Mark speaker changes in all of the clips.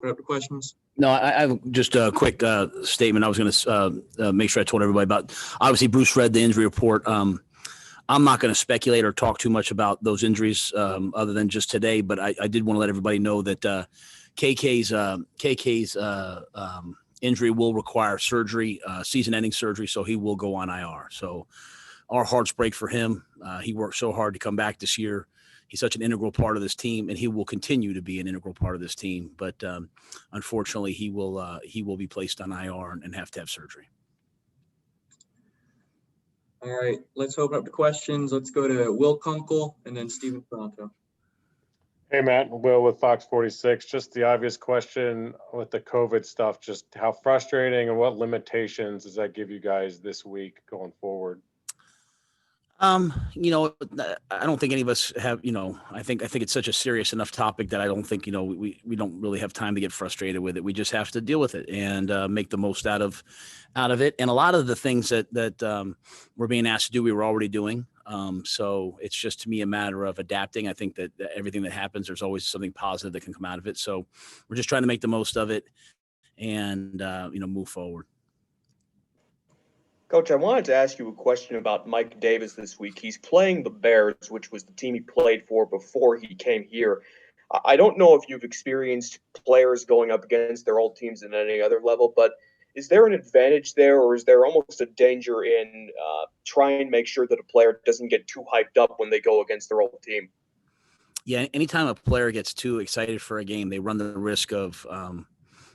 Speaker 1: put up the questions?
Speaker 2: No, I have just a quick statement. I was going to make sure I told everybody about. Obviously, Bruce read the injury report. I'm not going to speculate or talk too much about those injuries other than just today, but I did want to let everybody know that KK's injury will require surgery, season-ending surgery, so he will go on IR. So our hearts break for him. He worked so hard to come back this year. He's such an integral part of this team, and he will continue to be an integral part of this team. But unfortunately, he will be placed on IR and have to have surgery.
Speaker 1: All right, let's open up the questions. Let's go to Will Kunkel and then Steven Pronto.
Speaker 3: Hey, Matt, Will with Fox 46. Just the obvious question with the COVID stuff, just how frustrating and what limitations does that give you guys this week going forward?
Speaker 2: I don't think any of us have, I think it's such a serious enough topic that I don't think, we don't really have time to get frustrated with it. We just have to deal with it and make the most out of it. And a lot of the things that we're being asked to do, we were already doing. So it's just, to me, a matter of adapting. I think that everything that happens, there's always something positive that can come out of it. So we're just trying to make the most of it and, move forward.
Speaker 4: Coach, I wanted to ask you a question about Mike Davis this week. He's playing the Bears, which was the team he played for before he came here. I don't know if you've experienced players going up against their old teams at any other level, but is there an advantage there, or is there almost a danger in trying to make sure that a player doesn't get too hyped up when they go against their old team?
Speaker 2: Yeah, anytime a player gets too excited for a game, they run the risk of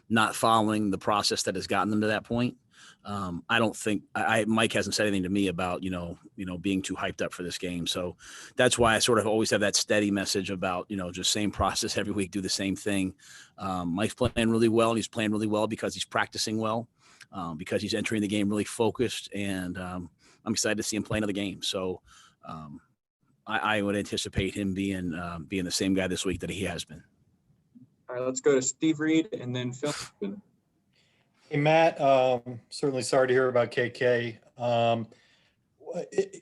Speaker 2: not following the process that has gotten them to that point. I don't think Mike hasn't said anything to me about, being too hyped up for this game. So that's why I sort of always have that steady message about, just same process every week, do the same thing. Mike's playing really well, and he's playing really well because he's practicing well, because he's entering the game really focused, and I'm excited to see him play another game. So I would anticipate him being the same guy this week that he has been.
Speaker 1: All right, let's go to Steve Reed and then Phil.
Speaker 5: Hey, Matt, certainly sorry to hear about KK.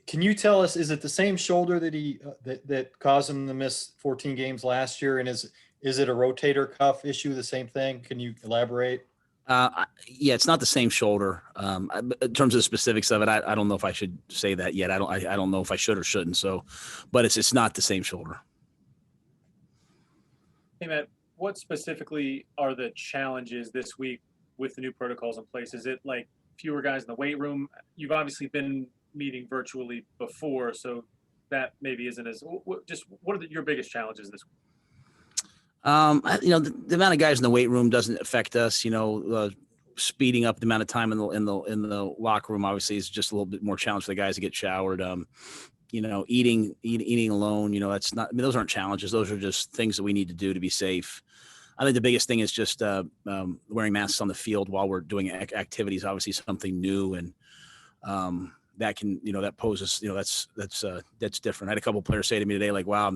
Speaker 5: Can you tell us, is it the same shoulder that that caused him to miss 14 games last year? And is it a rotator cuff issue, the same thing? Can you elaborate?
Speaker 2: Yeah, it's not the same shoulder. In terms of the specifics of it, I don't know if I should say that yet. I don't know if I should or shouldn't. So, but it's not the same shoulder.
Speaker 6: Hey, Matt, what specifically are the challenges this week with the new protocols in place? Is it like fewer guys in the weight room? You've obviously been meeting virtually before, so that maybe isn't as just what are your biggest challenges this week?
Speaker 2: The amount of guys in the weight room doesn't affect us. Speeding up the amount of time in the locker room obviously is just a little bit more challenge for the guys to get showered. Eating alone, that's not. I mean, those aren't challenges. Those are just things that we need to do to be safe. I think the biggest thing is just wearing masks on the field while we're doing activities. Obviously, something new, and that can, that poses, that's different. I had a couple of players say to me today, like, "Wow,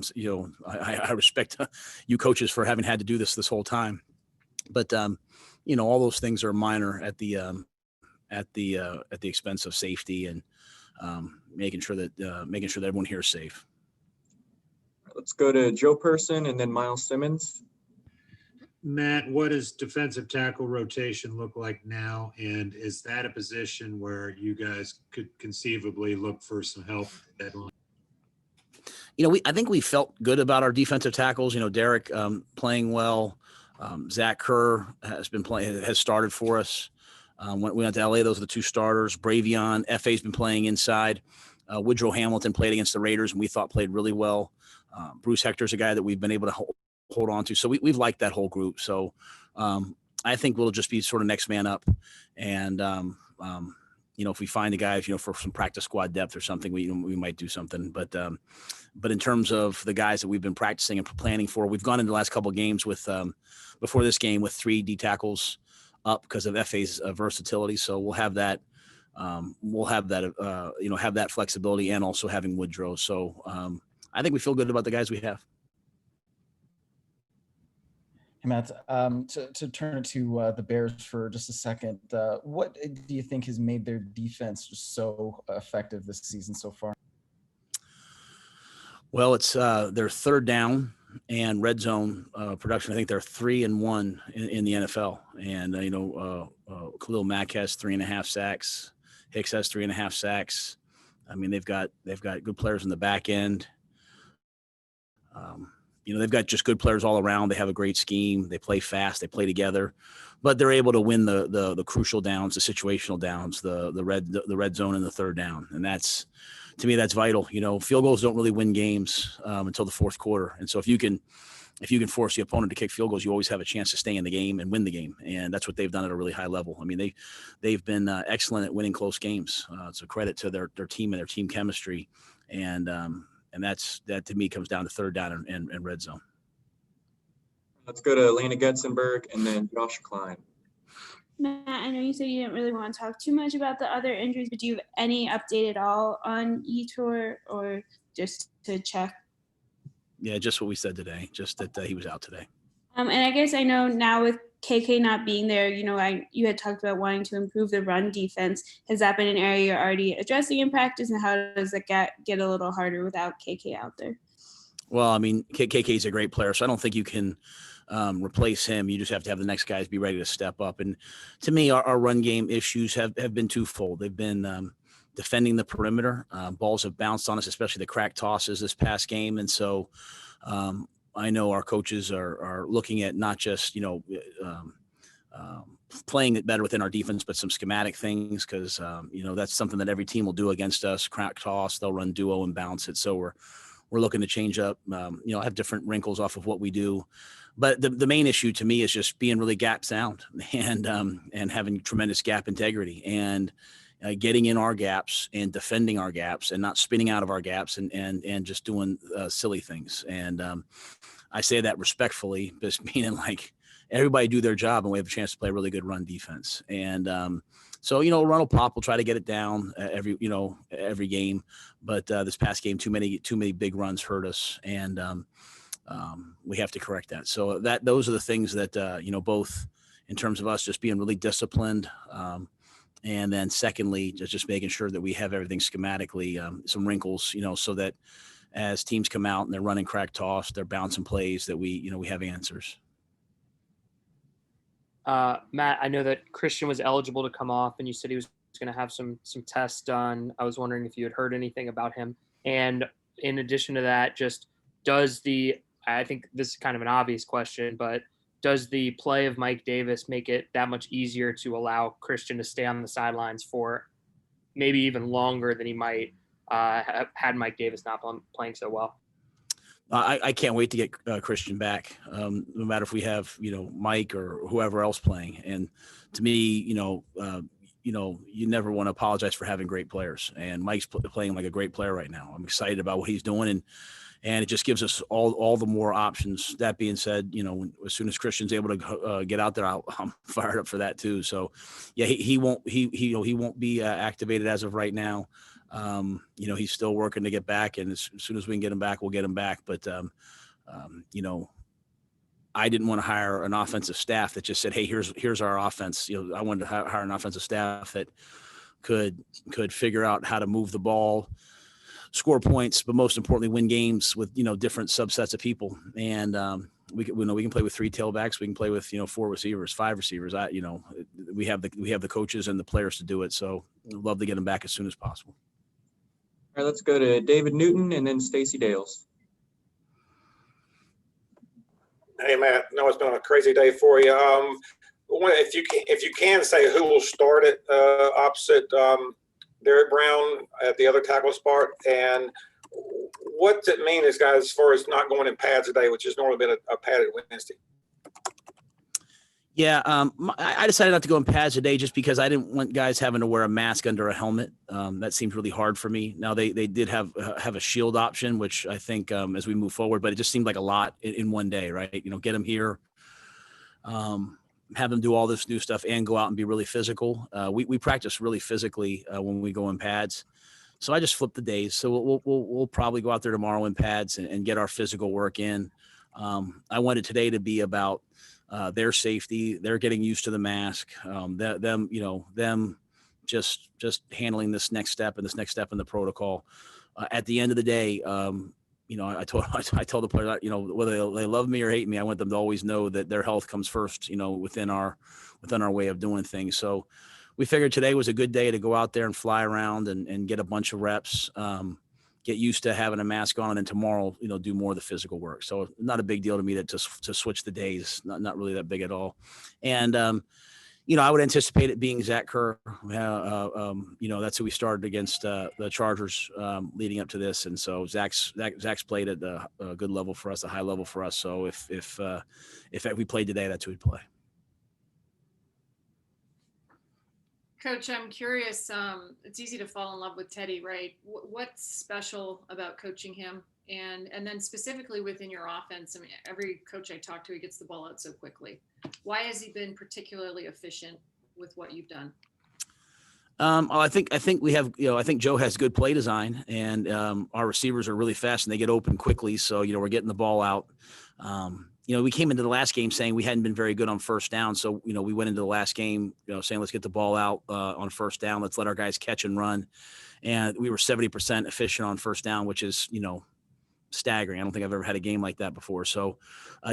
Speaker 2: I respect you coaches for having had to do this whole time." But all those things are minor at the expense of safety and making sure that everyone here is safe.
Speaker 1: Let's go to Joe Person and then Miles Simmons.
Speaker 7: Matt, what does defensive tackle rotation look like now? And is that a position where you guys could conceivably look for some help at the deadline?
Speaker 2: I think we felt good about our defensive tackles. Derek playing well. Zach Kerr has started for us. When we went to LA, those are the two starters. Bravion, FA's been playing inside. Woodrow Hamilton played against the Raiders and we thought played really well. Bruce Hector's a guy that we've been able to hold on to. So we've liked that whole group. So I think we'll just be sort of next man up. And, if we find the guys, for some practice squad depth or something, we might do something. But in terms of the guys that we've been practicing and planning for, we've gone into the last couple of games with before this game with 3 D tackles up because of FA's versatility. So we'll have that. Have that flexibility and also having Woodrow. So I think we feel good about the guys we have.
Speaker 8: Hey, Matt, to turn to the Bears for just a second, what do you think has made their defense just so effective this season so far?
Speaker 2: Well, it's their third down and red zone production. I think they're 3-1 in the NFL. And Khalil Mack has 3.5 sacks. Hicks has 3.5 sacks. I mean, they've got good players in the back end. They've got just good players all around. They have a great scheme. They play fast. They play together, but they're able to win the crucial downs, the situational downs, the red zone and the third down. And that's, to me, that's vital. Field goals don't really win games until the fourth quarter. And so if you can force the opponent to kick field goals, you always have a chance to stay in the game and win the game. And that's what they've done at a really high level. I mean, they've been excellent at winning close games. It's a credit to their team and their team chemistry. And that to me comes down to third down and red zone.
Speaker 1: Let's go to Elena Getzenberg and then Josh Klein.
Speaker 9: Matt, I know you said you didn't really want to talk too much about the other injuries, but do you have any update at all on Etor, or just to check?
Speaker 2: Yeah, just what we said today, just that he was out today.
Speaker 9: And I guess I know now with KK not being there, you had talked about wanting to improve the run defense. Has that been an area you're already addressing in practice, and how does that get a little harder without KK out there?
Speaker 2: Well, I mean, KK is a great player, so I don't think you can replace him. You just have to have the next guys be ready to step up. And to me, our run game issues have been twofold. They've been defending the perimeter. Balls have bounced on us, especially the crack tosses this past game. And so I know our coaches are looking at not just, playing it better within our defense, but some schematic things, because, that's something that every team will do against us. Crack toss, they'll run duo and bounce it. So we're looking to change up, have different wrinkles off of what we do. But the main issue to me is just being really gap sound and having tremendous gap integrity and getting in our gaps and defending our gaps and not spinning out of our gaps and just doing silly things. And I say that respectfully, just meaning like everybody do their job and we have a chance to play a really good run defense. And so, run will pop. We'll try to get it down every game. But this past game, too many big runs hurt us. And we have to correct that. So those are the things that, both in terms of us just being really disciplined. And then secondly, just making sure that we have everything schematically, some wrinkles, so that as teams come out and they're running crack toss, they're bouncing plays, that we have answers.
Speaker 10: Matt, I know that Christian was eligible to come off, and you said he was going to have some tests done. I was wondering if you had heard anything about him. And in addition to that, I think this is kind of an obvious question, but does the play of Mike Davis make it that much easier to allow Christian to stay on the sidelines for maybe even longer than he might have had Mike Davis not playing so well?
Speaker 2: I can't wait to get Christian back, no matter if we have, Mike or whoever else playing. And to me, you never want to apologize for having great players. And Mike's playing like a great player right now. I'm excited about what he's doing. And it just gives us all the more options. That being said, as soon as Christian's able to get out there, I'm fired up for that too. So, yeah, he won't be activated as of right now. He's still working to get back, and as soon as we can get him back, we'll get him back. But I didn't want to hire an offensive staff that just said, "Hey, here's our offense." I wanted to hire an offensive staff that could figure out how to move the ball, score points, but most importantly, win games with, different subsets of people. And we can play with 3 tailbacks. We can play with, 4 receivers, 5 receivers. We have the coaches and the players to do it. So I'd love to get them back as soon as possible.
Speaker 1: All right, let's go to David Newton and then Stacey Dales.
Speaker 11: Hey, Matt, I know it's been a crazy day for you. If you can say who will start it opposite Derek Brown at the other tackle spot, and what does it mean, as far as not going in pads today, which has normally been a padded Wednesday?
Speaker 2: Yeah, I decided not to go in pads today just because I didn't want guys having to wear a mask under a helmet. That seemed really hard for me. Now they did have a shield option, which I think as we move forward, but it just seemed like a lot in one day, right? Get them here, have them do all this new stuff and go out and be really physical. We practice really physically when we go in pads. So I just flipped the days. So we'll probably go out there tomorrow in pads and get our physical work in. I wanted today to be about their safety. They're getting used to the mask. Them just handling this next step in the protocol. At the end of the day, I told the players, whether they love me or hate me, I want them to always know that their health comes first, within our way of doing things. So we figured today was a good day to go out there and fly around and get a bunch of reps, get used to having a mask on, and then tomorrow, do more of the physical work. So not a big deal to me to switch the days, not really that big at all. And, I would anticipate it being Zach Kerr. That's who we started against the Chargers leading up to this, and so Zach's played at a good level for us, a high level for us. So if we played today, that's who we'd play.
Speaker 12: Coach, I'm curious. It's easy to fall in love with Teddy, right? What's special about coaching him, and then specifically within your offense? I mean, every coach I talk to, he gets the ball out so quickly. Why has he been particularly efficient with what you've done?
Speaker 2: I think we have. I think Joe has good play design, and our receivers are really fast and they get open quickly. So we're getting the ball out. We came into the last game saying we hadn't been very good on first down. So, we went into the last game, saying let's get the ball out on first down. Let's let our guys catch and run. And we were 70% efficient on first down, which is, staggering. I don't think I've ever had a game like that before. So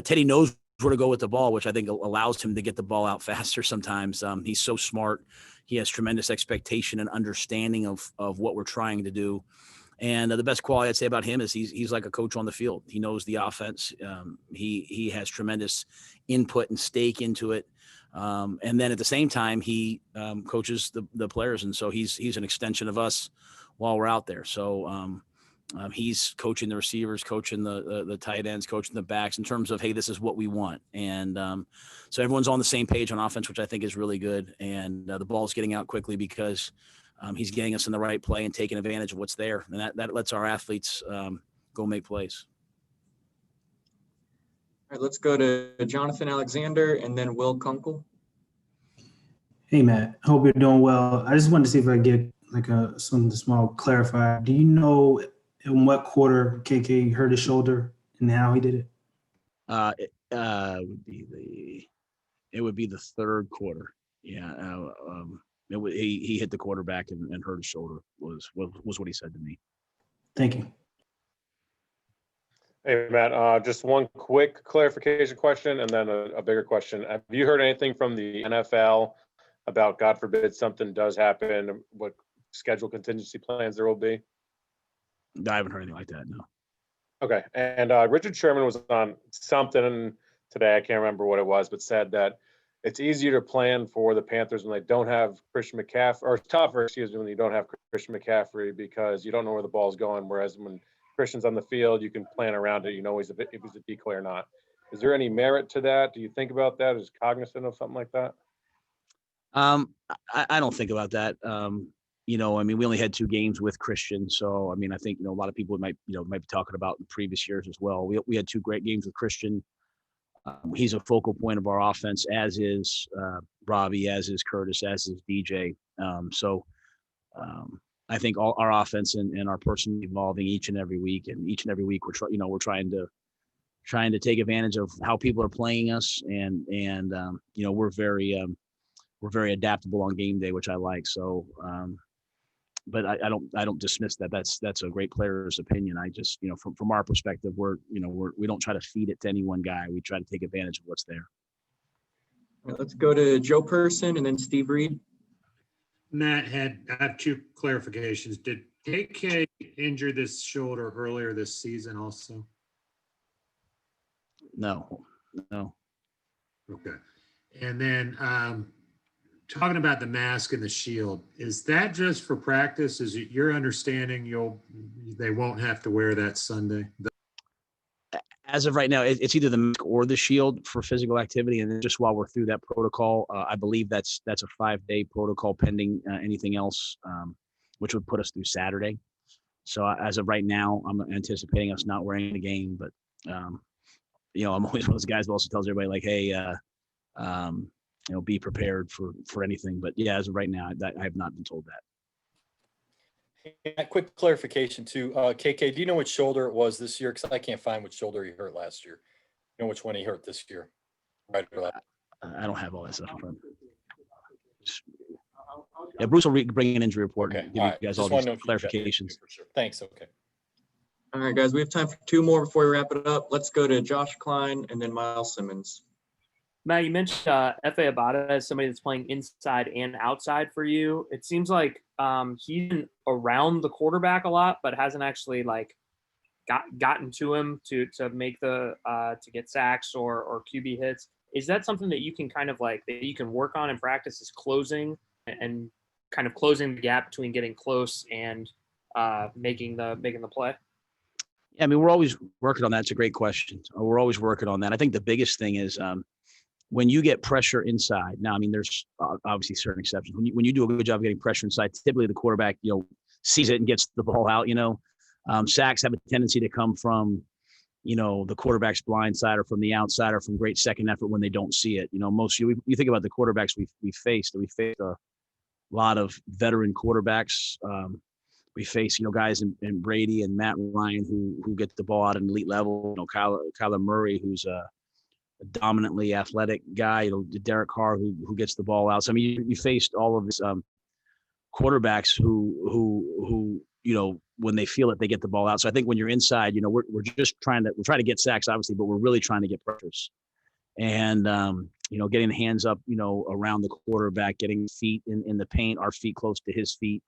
Speaker 2: Teddy knows where to go with the ball, which I think allows him to get the ball out faster sometimes. He's so smart. He has tremendous expectation and understanding of what we're trying to do. And the best quality I'd say about him is he's like a coach on the field. He knows the offense. He has tremendous input and stake into it. And then at the same time, he coaches the players. And so he's an extension of us while we're out there. So he's coaching the receivers, coaching the tight ends, coaching the backs in terms of, hey, this is what we want. And so everyone's on the same page on offense, which I think is really good. And the ball's getting out quickly because he's getting us in the right play and taking advantage of what's there. And that lets our athletes go make plays.
Speaker 1: All right, let's go to Jonathan Alexander and then Will Kunkel.
Speaker 13: Hey, Matt. Hope you're doing well. I just wanted to see if I could get something small clarified. Do you know in what quarter KK hurt his shoulder and how he did it?
Speaker 2: It would be the third quarter. Yeah. He hit the quarterback and hurt his shoulder was what he said to me.
Speaker 13: Thank you.
Speaker 3: Hey, Matt, just one quick clarification question and then a bigger question. Have you heard anything from the NFL about, God forbid, something does happen, what schedule contingency plans there will be?
Speaker 2: I haven't heard anything like that, no.
Speaker 3: Okay. And Richard Sherman was on something today, I can't remember what it was, but said that it's easier to plan for the Panthers when they don't have Christian McCaffrey, or it's tougher, when you don't have Christian McCaffrey, because you don't know where the ball's going. Whereas when Christian's on the field, you can plan around it. If he's a decoy or not. Is there any merit to that? Do you think about that? Is cognizant of something like that?
Speaker 2: I don't think about that. We only had 2 games with Christian. So, I think, a lot of people might be talking about in previous years as well. We had 2 great games with Christian. He's a focal point of our offense, as is Robbie, as is Curtis, as is DJ. I think all our offense and our person evolving each and every week, and each and every week we're trying to take advantage of how people are playing us, and we're very adaptable on game day, which I like. So, but I don't dismiss that. That's a great player's opinion. I just, from our perspective, we don't try to feed it to any one guy. We try to take advantage of what's there.
Speaker 1: All right, let's go to Joe Person and then Steve Reed.
Speaker 7: Matt, I have 2 clarifications. Did KK injure this shoulder earlier this season also?
Speaker 2: No.
Speaker 7: Okay. And then talking about the mask and the shield, is that just for practice? Is it your understanding they won't have to wear that Sunday?
Speaker 2: As of right now, it's either the mask or the shield for physical activity. And then just while we're through that protocol, I believe that's a 5-day protocol pending anything else, which would put us through Saturday. So as of right now, I'm anticipating us not wearing the game. But, I'm always one of those guys who also tells everybody, like, hey, be prepared for anything. But yeah, as of right now, I have not been told that.
Speaker 5: A quick clarification too. KK, do you know which shoulder it was this year? Because I can't find which shoulder he hurt last year. You know which one he hurt this year? Right.
Speaker 2: I don't have all that stuff in front of me. Yeah, Bruce will bring an injury report and give you guys all these clarifications.
Speaker 5: Sure. Thanks. Okay.
Speaker 1: All right, guys, we have time for two more before we wrap it up. Let's go to Josh Klein and then Miles Simmons.
Speaker 10: Matt, you mentioned F.A. Abada as somebody that's playing inside and outside for you. It seems like he's been around the quarterback a lot, but hasn't actually like gotten to him to make the to get sacks or QB hits. Is that something that you can kind of like that you can work on in practice? Is closing and kind of closing the gap between getting close and making the play?
Speaker 2: Yeah, I mean, we're always working on that. It's a great question. We're always working on that. I think the biggest thing is when you get pressure inside. Now, I mean, there's obviously certain exceptions. When you do a good job of getting pressure inside, typically the quarterback, sees it and gets the ball out. Sacks have a tendency to come from, the quarterback's blind side or from the outside or from great second effort when they don't see it. You think about the quarterbacks we faced a lot of veteran quarterbacks. We face, guys in Brady and Matt Ryan who get the ball out at an elite level. Kyler Murray, who's a dominantly athletic guy. Derek Carr, who gets the ball out. So I mean, you faced all of these quarterbacks who when they feel it, they get the ball out. So I think when you're inside, we're just trying to get sacks, obviously, but we're really trying to get pressures. And getting the hands up, around the quarterback, getting feet in the paint, our feet close to his feet.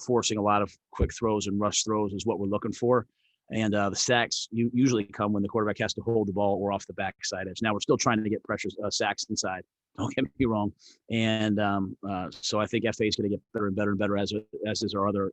Speaker 2: Forcing a lot of quick throws and rush throws is what we're looking for. And the sacks usually come when the quarterback has to hold the ball or off the backside edge. Now we're still trying to get pressures, sacks inside. Don't get me wrong. And so I think FA is going to get better and better and better as is our other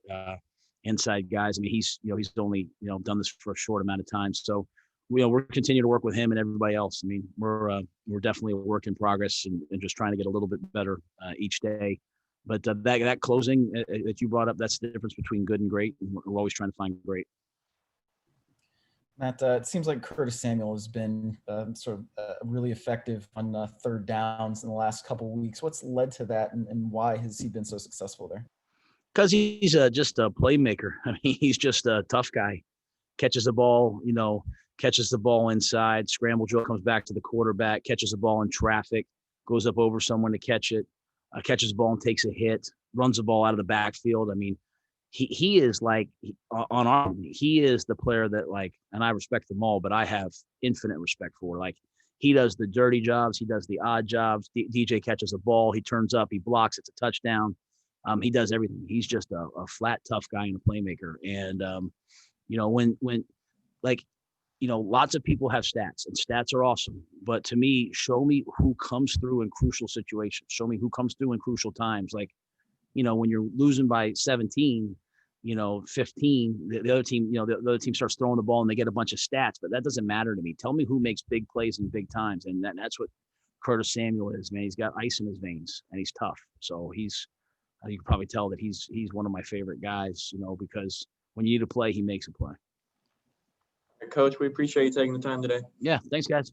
Speaker 2: inside guys. I mean, he's only done this for a short amount of time. So we're continuing to work with him and everybody else. I mean, we're definitely a work in progress and just trying to get a little bit better each day. But that closing that you brought up, that's the difference between good and great. And we're always trying to find great.
Speaker 8: Matt, it seems like Curtis Samuel has been really effective on third downs in the last couple of weeks. What's led to that, and why has he been so successful there?
Speaker 2: Because he's just a playmaker. I mean, he's just a tough guy. Catches the ball, catches the ball inside, scramble drill, comes back to the quarterback, catches the ball in traffic, goes up over someone to catch it, catches the ball and takes a hit, runs the ball out of the backfield. I mean, he is like he is the player that, like, and I respect them all, but I have infinite respect for. Like, he does the dirty jobs, he does the odd jobs. DJ catches a ball, he turns up, he blocks, it's a touchdown. He does everything. He's just a flat, tough guy and a playmaker. And when lots of people have stats, and stats are awesome. But to me, show me who comes through in crucial situations. Show me who comes through in crucial times. Like, when you're losing by 17, 15, the other team, the other team starts throwing the ball and they get a bunch of stats, but that doesn't matter to me. Tell me who makes big plays in big times. And that's what Curtis Samuel is, man. He's got ice in his veins and he's tough. So you can probably tell that he's one of my favorite guys, because when you need a play, he makes a play.
Speaker 1: Coach, we appreciate you taking the time today.
Speaker 2: Yeah. Thanks, guys.